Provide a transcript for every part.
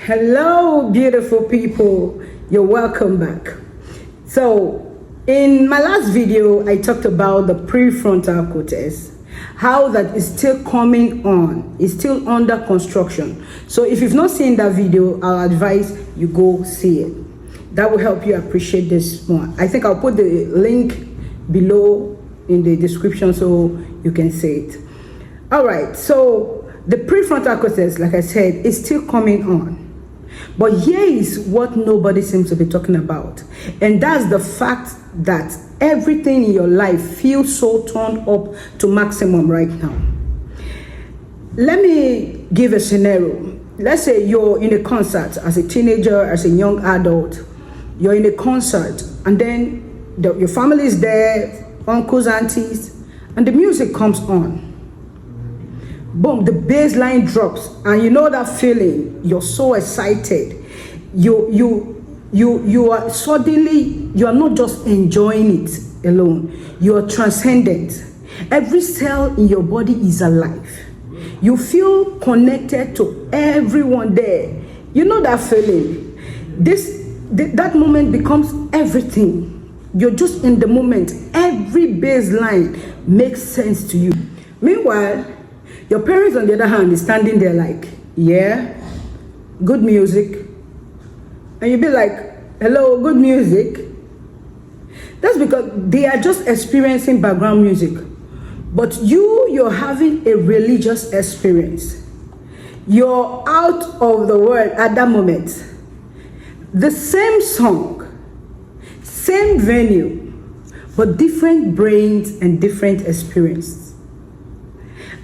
Hello, beautiful people. You're welcome back. So, in my last video, I talked about the prefrontal cortex, how that is still coming on, is still under construction. So, if you've not seen that video, I'll advise you go see it. That will help you appreciate this more. I think I'll put the link below in the description so you can see it. All right, so the prefrontal cortex, like I said, is still coming on. But here is what nobody seems to be talking about. And that's the fact that everything in your life feels so turned up to maximum right now. Let me give a scenario. Let's say you're in a concert as a teenager, as a young adult. You're in a concert and then your family is there, uncles, aunties, and the music comes on. Boom, the bass line drops, and you know that feeling. You're so excited. You are suddenly, you are not just enjoying it alone. You are transcendent. Every cell in your body is alive. You feel connected to everyone there. You know that feeling. That moment becomes everything. You're just in the moment. Every bass line makes sense to you. Meanwhile, your parents, on the other hand, is standing there like, yeah, good music. And you'll be like, hello, good music. That's because they are just experiencing background music. But you're having a religious experience. You're out of the world at that moment. The same song, same venue, but different brains and different experiences.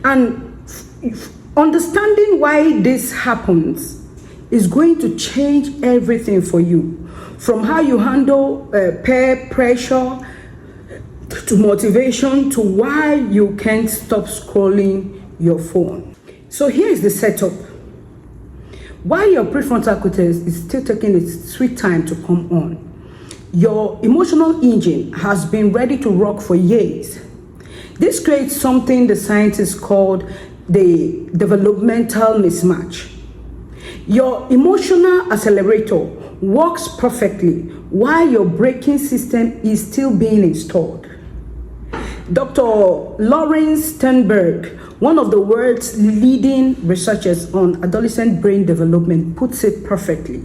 And understanding why this happens is going to change everything for you, from how you handle peer pressure to motivation to why you can't stop scrolling your phone. So here's the setup. While your prefrontal cortex is still taking its sweet time to come on, your emotional engine has been ready to rock for years. This creates something the scientists called the developmental mismatch. Your emotional accelerator works perfectly while your braking system is still being installed. Dr. Laurence Steinberg, one of the world's leading researchers on adolescent brain development, puts it perfectly.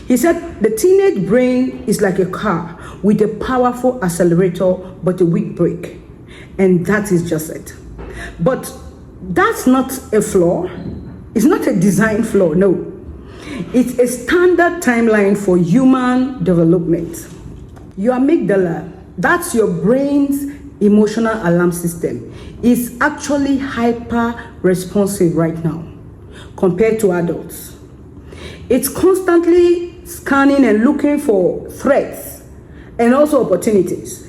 He said the teenage brain is like a car with a powerful accelerator but a weak brake. And that is just it. But that's not a flaw. It's not a design flaw, no. It's a standard timeline for human development. Your amygdala, that's your brain's emotional alarm system, is actually hyper responsive right now compared to adults. It's constantly scanning and looking for threats and also opportunities,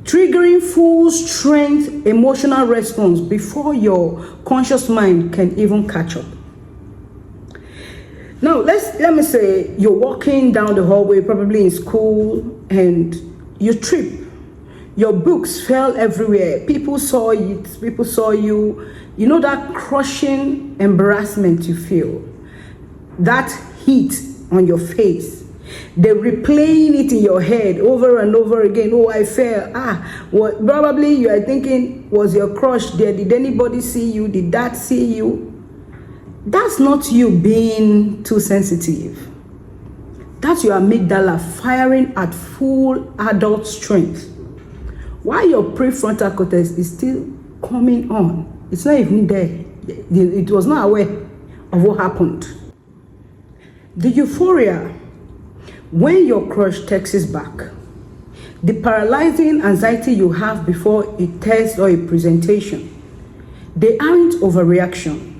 triggering full strength emotional response before your conscious mind can even catch up. Now, let me say you're walking down the hallway, probably in school, and you trip. Your books fell everywhere. People saw it, people saw you. You know that crushing embarrassment you feel, that heat on your face. They're replaying it in your head over and over again. Oh, I fell. What? Probably you are thinking, was your crush there? Did anybody see you? Did that see you? That's not you being too sensitive. That's your amygdala firing at full adult strength. While your prefrontal cortex is still coming on, it's not even there. It was not aware of what happened. The euphoria when your crush texts back, the paralyzing anxiety you have before a test or a presentation, they aren't overreaction.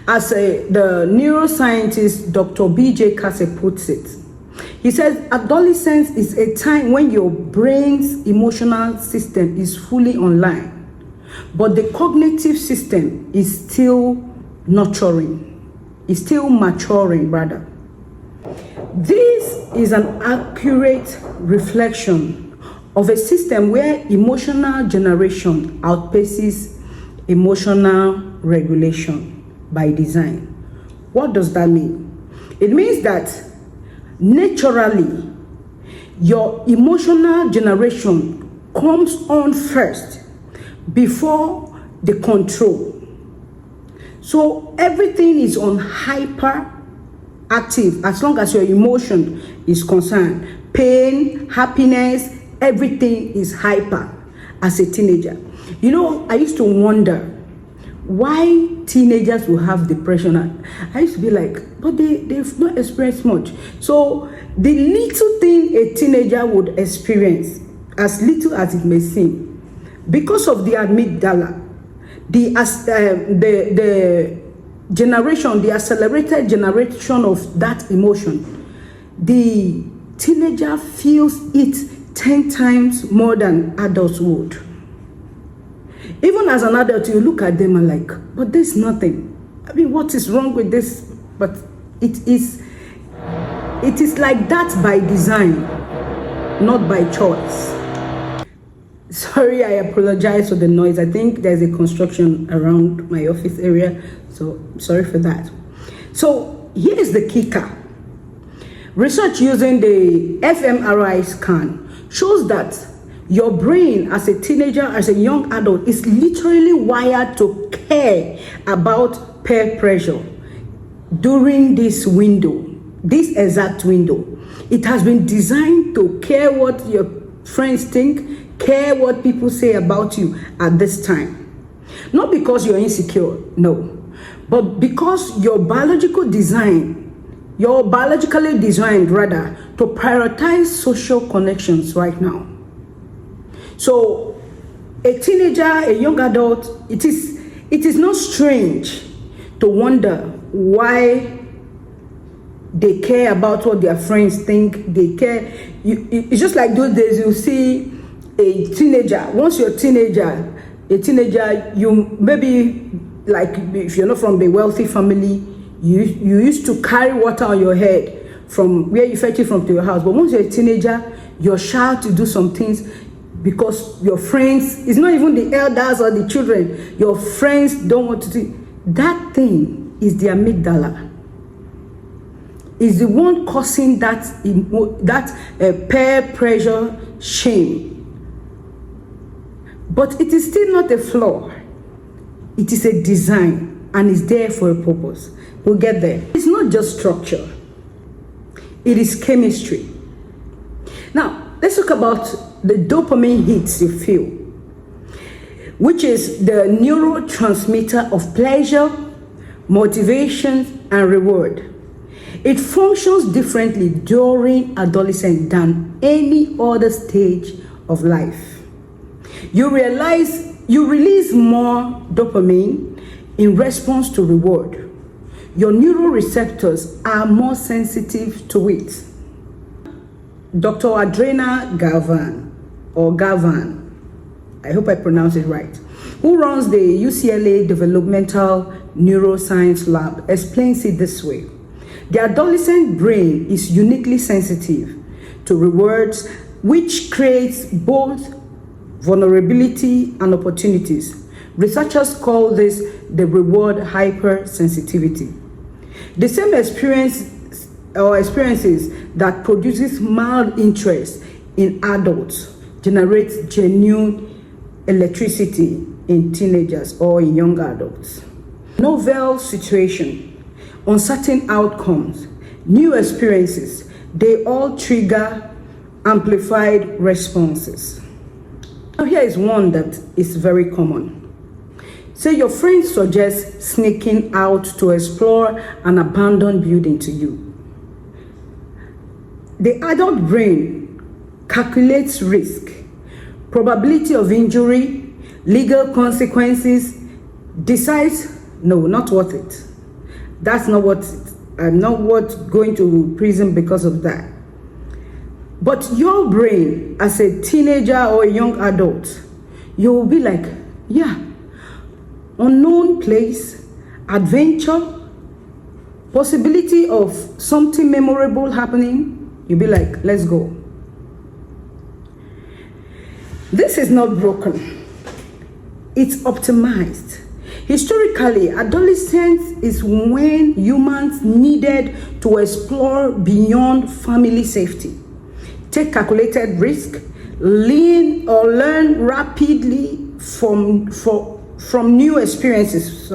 As the neuroscientist Dr. B.J. Cassey puts it, he says adolescence is a time when your brain's emotional system is fully online, but the cognitive system is still maturing rather. This is an accurate reflection of a system where emotional generation outpaces emotional regulation by design. What does that mean? It means that naturally, your emotional generation comes on first before the control. So everything is on hyper active as long as your emotion is concerned. Pain, happiness, everything is hyper as a teenager. You know, I used to wonder why teenagers will have depression. I used to be like, but they've not experienced much. So the little thing a teenager would experience, as little as it may seem, because of the amygdala, the generation, the accelerated generation of that emotion, the teenager feels it 10 times more than adults would. Even as an adult, you look at them and like, but there's nothing. I mean, what is wrong with this? But it is like that by design, not by choice. Sorry, I apologize for the noise. I think there's a construction around my office area, so sorry for that. So here's the kicker. Research using the fMRI scan shows that your brain as a teenager, as a young adult, is literally wired to care about peer pressure during this window, this exact window. It has been designed to care what your friends think, care what people say about you at this time. Not because you're insecure, no, but because you're biologically designed rather to prioritize social connections right now. So a teenager, a young adult, it is not strange to wonder why they care about what their friends think. They care. It's just like those days you see a teenager. Once you're a teenager, you maybe, like, if you're not from the wealthy family, you used to carry water on your head from where you fetch it from to your house. But once you're a teenager, you're shy to do some things because your friends, it's not even the elders or the children, your friends don't want to do. That thing is the amygdala. Is the one causing that peer pressure, shame. But it is still not a flaw. It is a design and is there for a purpose. We'll get there. It's not just structure. It is chemistry. Now, let's talk about the dopamine hits you feel, which is the neurotransmitter of pleasure, motivation, and reward. It functions differently during adolescence than any other stage of life. You release more dopamine in response to reward. Your neuroreceptors are more sensitive to it. Dr. Adriana Galván, I hope I pronounced it right, who runs the UCLA Developmental Neuroscience Lab, explains it this way. The adolescent brain is uniquely sensitive to rewards, which creates both vulnerability and opportunities. Researchers call this the reward hypersensitivity. The same experiences that produces mild interest in adults generates genuine electricity in teenagers or in young adults. Novel situation, uncertain outcomes, new experiences, they all trigger amplified responses. Now here is one that is very common. Say your friend suggests sneaking out to explore an abandoned building to you. The adult brain calculates risk, probability of injury, legal consequences, decides, no, not worth it. That's not what, I'm not worth going to prison because of that. But your brain, as a teenager or a young adult, you will be like, yeah, unknown place, adventure, possibility of something memorable happening. You'll be like, let's go. This is not broken. It's optimized. Historically, adolescence is when humans needed to explore beyond family safety, take calculated risk, learn rapidly from new experiences.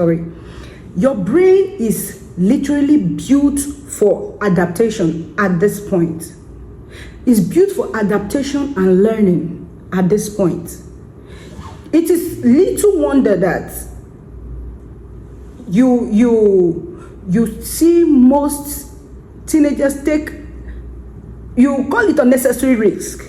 Your brain is literally built for adaptation at this point. It's built for adaptation and learning at this point. It is little wonder that you see most teenagers take, you call it unnecessary risk,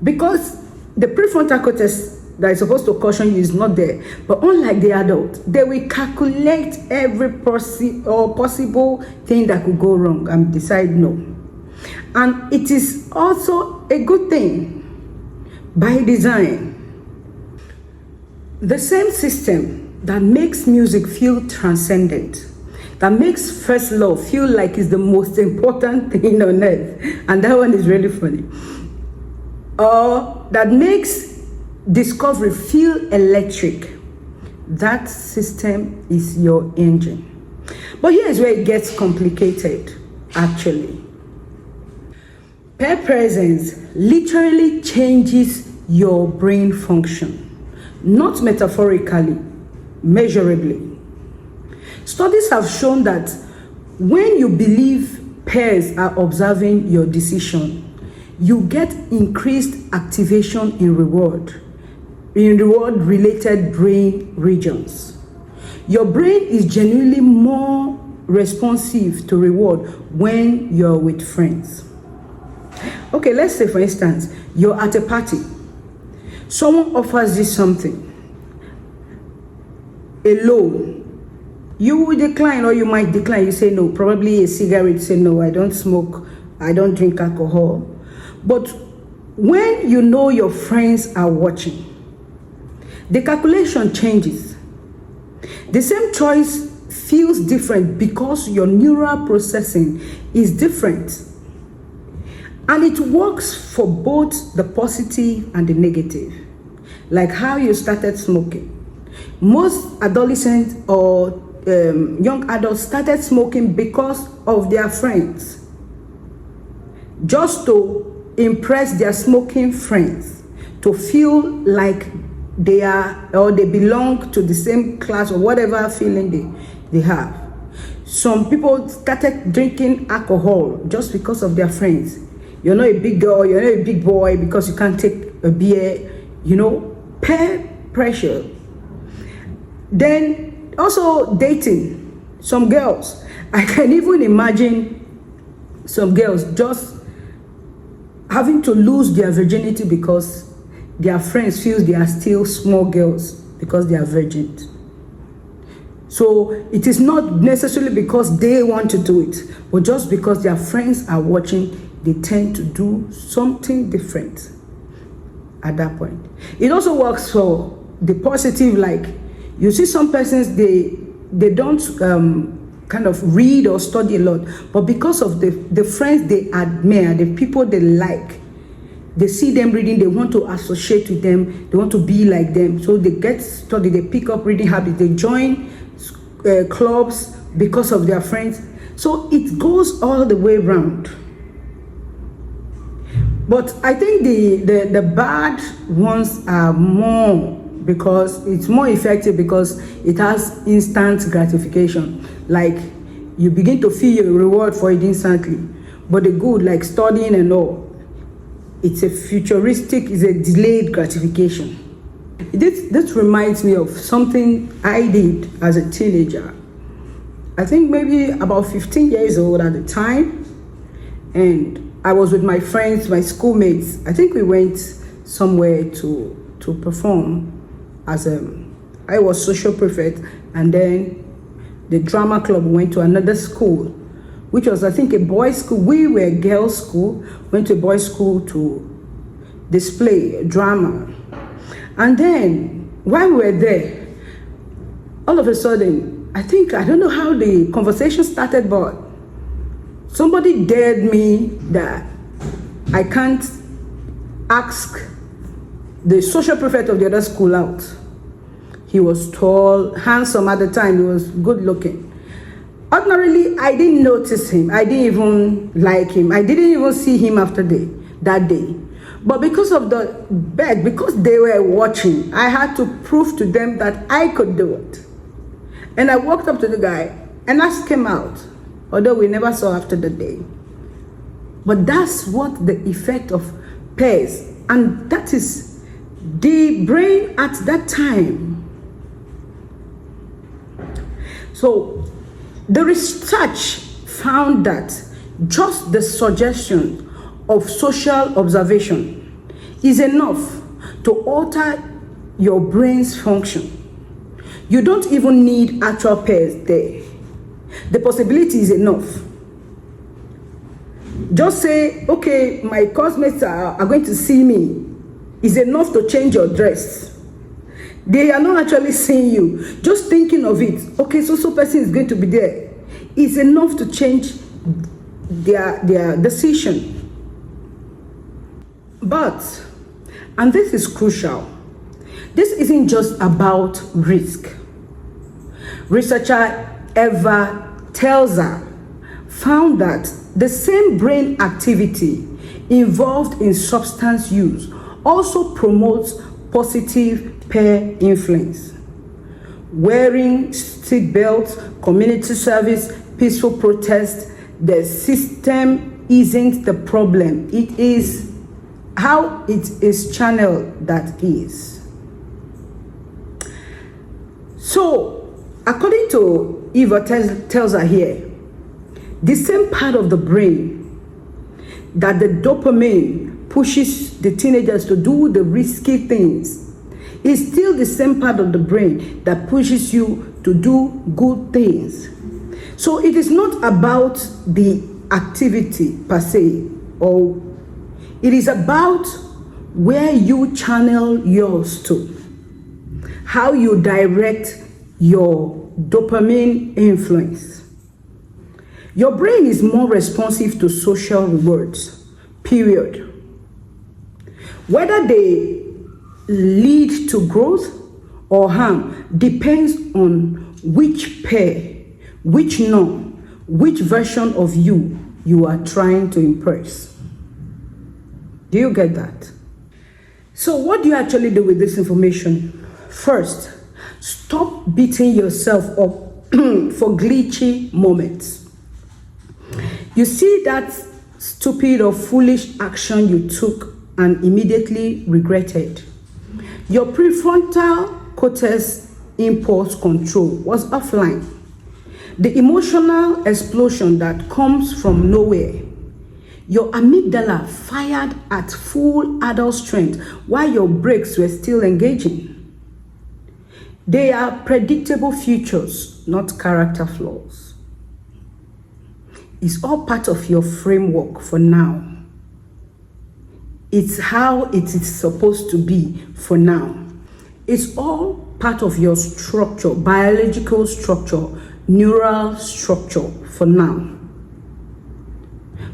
because the prefrontal cortex that is supposed to caution you is not there. But unlike the adult, they will calculate every possible thing that could go wrong and decide no. And it is also a good thing by design. The same system that makes music feel transcendent, that makes first love feel like it's the most important thing on earth, and that one is really funny, or that makes discovery feel electric, that system is your engine. But here's where it gets complicated, actually. Peer presence literally changes your brain function, not metaphorically, measurably. Studies have shown that when you believe peers are observing your decision, you get increased activation in reward-related brain regions. Your brain is genuinely more responsive to reward when you're with friends. Okay, let's say, for instance, you're at a party. Someone offers you something, a loan. You will decline, or you might decline. You say no, probably a cigarette. You say no, I don't smoke, I don't drink alcohol. But when you know your friends are watching, the calculation changes. The same choice feels different because your neural processing is different. And it works for both the positive and the negative. Like how you started smoking. Most adolescents or young adults started smoking because of their friends, just to impress their smoking friends, to feel like they are, or they belong to the same class, or whatever feeling they have. Some people started drinking alcohol just because of their friends. You're not a big girl, you're not a big boy because you can't take a beer, peer pressure. Then also dating. Some girls, I can even imagine some girls just having to lose their virginity because their friends feel they are still small girls because they are virgins. So it is not necessarily because they want to do it, but just because their friends are watching, they tend to do something different at that point. It also works for the positive, like you see some persons, they don't kind of read or study a lot, but because of the friends they admire, the people they like, they see them reading, they want to associate with them, they want to be like them. So they get study, they pick up reading habits, they join clubs because of their friends. So it goes all the way around. But I think the bad ones are more, because it's more effective because it has instant gratification. Like you begin to feel your reward for it instantly. But the good, like studying and all, it's a futuristic, it's a delayed gratification. This reminds me of something I did as a teenager. I think maybe about 15 years old at the time. And I was with my friends, my schoolmates. I think we went somewhere to perform as I was social prefect, and then the drama club went to another school, which was, I think, a boys' school. We were a girls' school, went to a boys' school to display drama. And then while we were there, all of a sudden, I don't know how the conversation started, but somebody dared me that I can't ask the social prefect of the other school out. He was tall, handsome at the time. He was good looking. Ordinarily, I didn't notice him. I didn't even like him. I didn't even see him after that day. But because of the bed, because they were watching, I had to prove to them that I could do it. And I walked up to the guy and asked him out, although we never saw after the day. But that's what the effect of pairs, and that is the brain at that time. So the research found that just the suggestion of social observation is enough to alter your brain's function. You don't even need actual pairs there. The possibility is enough. Just say, okay, my classmates are going to see me. Is enough to change your dress. They are not actually seeing you. Just thinking of it, okay, so person is going to be there, is enough to change their decision. But, and this is crucial, this isn't just about risk. Researcher Eva Telzer found that the same brain activity involved in substance use also promotes positive peer influence. Wearing seat belts, community service, peaceful protest, the system isn't the problem. It is how it is channeled that is. So, according to Eva Telzer here, the same part of the brain that the dopamine pushes the teenagers to do the risky things is still the same part of the brain that pushes you to do good things. So it is not about the activity per se, or it is about where you channel yours to, how you direct your dopamine influence. Your brain is more responsive to social rewards, period. Whether they lead to growth or harm depends on which pair, which norm, which version of you are trying to impress. Do you get that? So what do you actually do with this information? First, stop beating yourself up for glitchy moments. You see that stupid or foolish action you took and immediately regretted. Your prefrontal cortex impulse control was offline. The emotional explosion that comes from nowhere. Your amygdala fired at full adult strength while your brakes were still engaging. They are predictable futures, not character flaws. It's all part of your framework for now. It's how it is supposed to be for now. It's all part of your structure, biological structure, neural structure for now.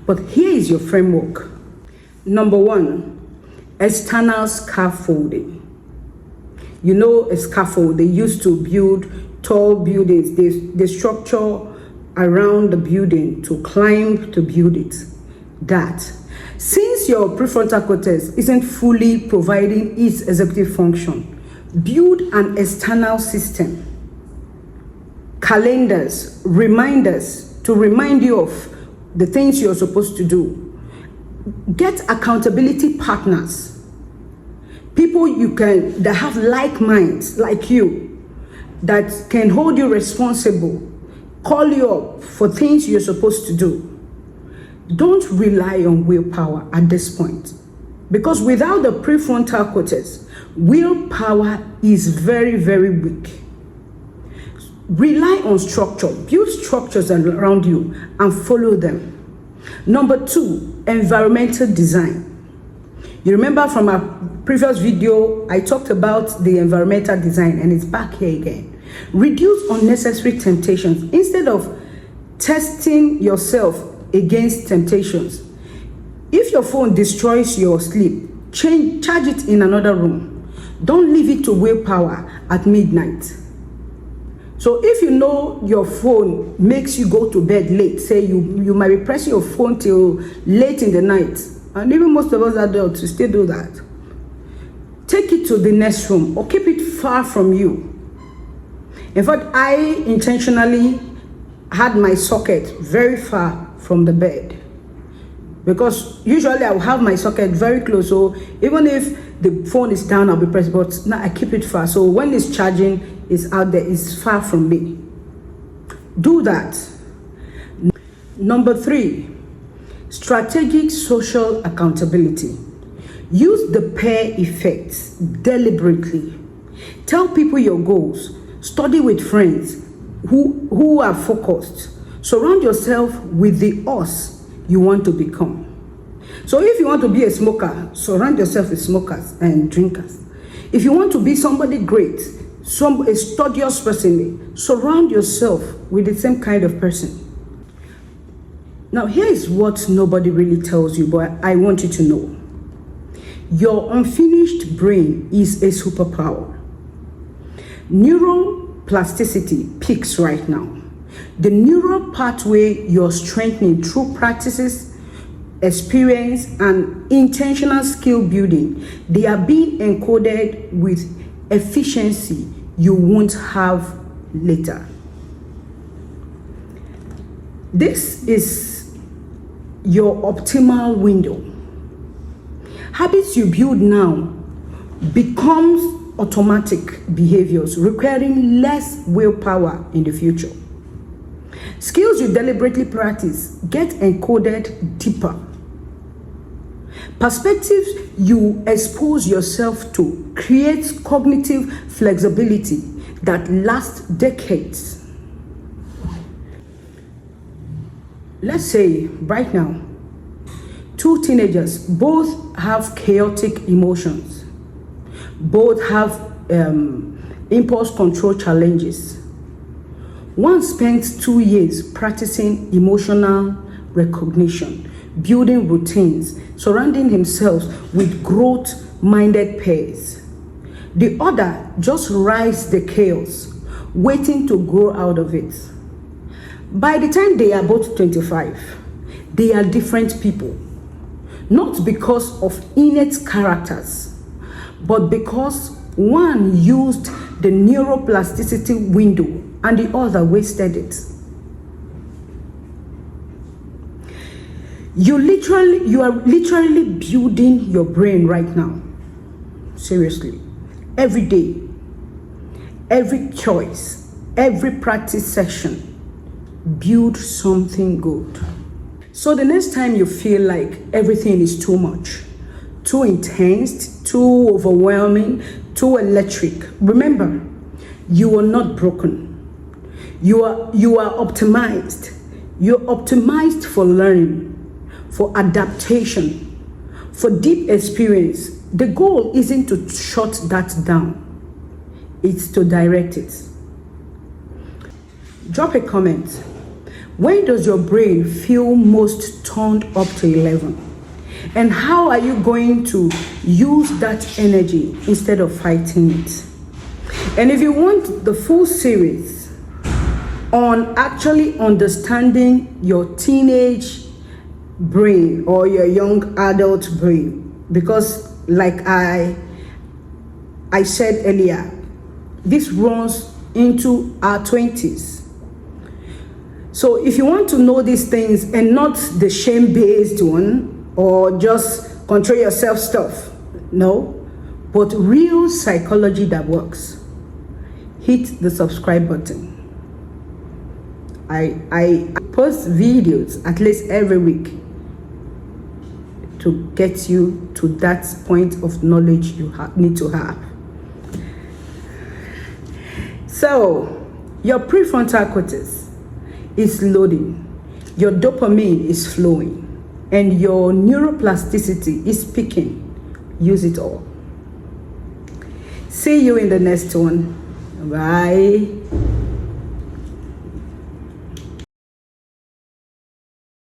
But here is your framework. Number one, external scaffolding. You know a scaffold, they used to build tall buildings. They structure around the building to climb to build it. That. Since your prefrontal cortex isn't fully providing its executive function, build an external system. Calendars, reminders to remind you of the things you're supposed to do. Get accountability partners. People that have like minds, like you, that can hold you responsible, call you up for things you're supposed to do. Don't rely on willpower at this point, because without the prefrontal cortex, willpower is very, very weak. Rely on structure. Build structures around you and follow them. Number two, environmental design. You remember from our previous video, I talked about the environmental design, and it's back here again. Reduce unnecessary temptations. Instead of testing yourself against temptations, if your phone destroys your sleep, charge it in another room. Don't leave it to willpower at midnight. So if you know your phone makes you go to bed late, say you might be pressing your phone till late in the night, and even most of us adults we still do that. Take it to the next room or keep it far from you. In fact, I intentionally had my socket very far from the bed, because usually I will have my socket very close, so even if the phone is down, I'll be pressed, but now I keep it far. So when it's charging, it's out there, it's far from me. Do that. Number 3, strategic social accountability. Use the pair effect deliberately. Tell people your goals. Study with friends who are focused. Surround yourself with the us you want to become. So if you want to be a smoker, surround yourself with smokers and drinkers. If you want to be somebody great, a studious person, surround yourself with the same kind of person. Now here is what nobody really tells you, but I want you to know. Your unfinished brain is a superpower. Neuroplasticity peaks right now. The neural pathway you're strengthening through practices, experience, and intentional skill building, they are being encoded with efficiency you won't have later. This is your optimal window. Habits you build now becomes automatic behaviors requiring less willpower in the future. Skills you deliberately practice get encoded deeper. Perspectives you expose yourself to creates cognitive flexibility that lasts decades. Let's say right now, 2 teenagers both have chaotic emotions, both have impulse control challenges. One spent 2 years practicing emotional recognition, building routines, surrounding himself with growth-minded peers. The other just rides the chaos, waiting to grow out of it. By the time they are both 25, they are different people. Not because of innate characters, but because one used the neuroplasticity window and the other wasted it. You are literally building your brain right now. Seriously. Every day, every choice, every practice session, build something good. So the next time you feel like everything is too much, too intense, too overwhelming, too electric, remember, you are not broken. You are optimized. You're optimized for learning, for adaptation, for deep experience. The goal isn't to shut that down. It's to direct it. Drop a comment. When does your brain feel most turned up to 11? And how are you going to use that energy instead of fighting it? And if you want the full series on actually understanding your teenage brain or your young adult brain, because like I said earlier, this runs into our 20s. So if you want to know these things and not the shame-based one or just control yourself stuff, no, but real psychology that works, hit the subscribe button. I post videos at least every week to get you to that point of knowledge you need to have. So your prefrontal cortex is loading, your dopamine is flowing, and your neuroplasticity is peaking. Use it all. See you in the next one. Bye.